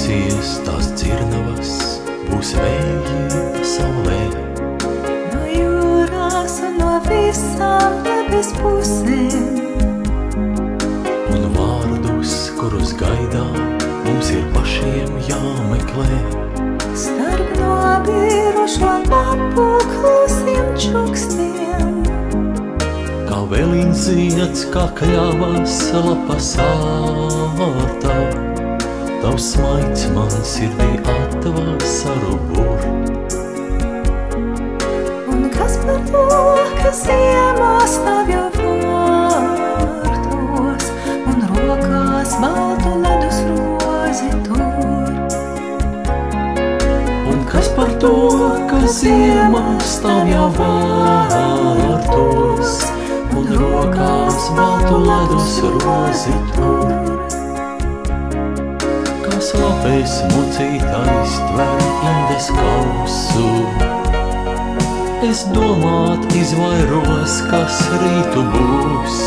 atgriezīsies tās dzirnavas, būs vējība saulē. No jūrās un no visām debes pusēm. Un vārdus, kurus gaidām, mums ir pašiem jāmeklē. Starp nobirušo lapu klusiem čukstiem. Kā vēliņš zieds, kā kļavas lapas ārtā. Tavs smaids man sirdī atvasaru bur. Un kas par to, ka ziemā stāv jau vārtos un rokās baltu ledus rozi tur. Un kas par to, ka ziemā stāv jau vārtos un rokās baltu ledus rozi tur. Kā slapēs mucītais tver indes kausu, es domāt izvairos, kas rītu būs.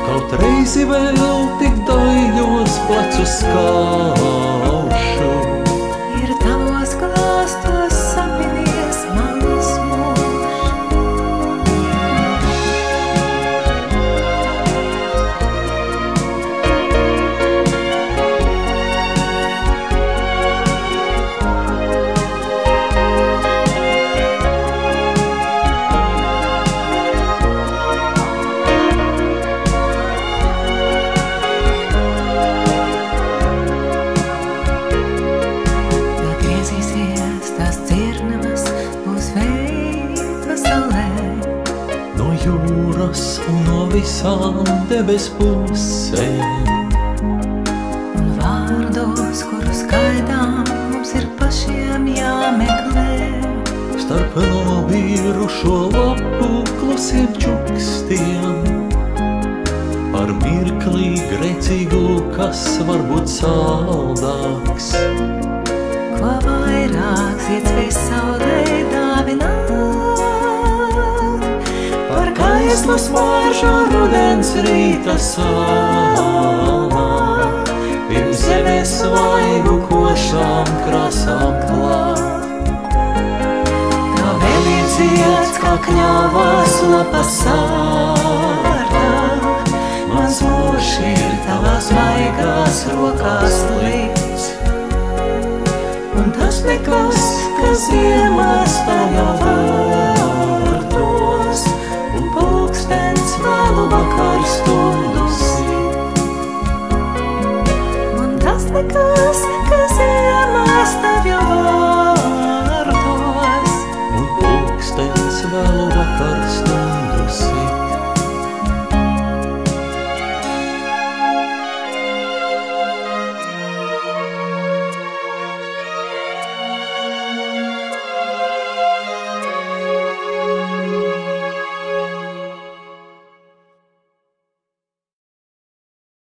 Kaut reizi vēl tik daļos plecus skaušu. Ir tavos glāstos sapinies mans mūžs. Jūras un no visām debes pusēm. Un vārdos, kurus gaidām, mums ir pašiem jāmeklē. Starp nobirušo lapu klusiem čukstiem. Par mirklī grēcīgu, kas varbūt saldāks. Ko vairāk zieds vai saulē dāvināt. Kaislu smāržu rudens rīta salmā, pirms zemes svaigu košām krāsām klāt. Kā vēlīts zieds, kā kļavas lapas ārtā, mans mūžs ir tavās maigās rokās līdz. Un tas nekas, ka ziemā stāv jau vēl.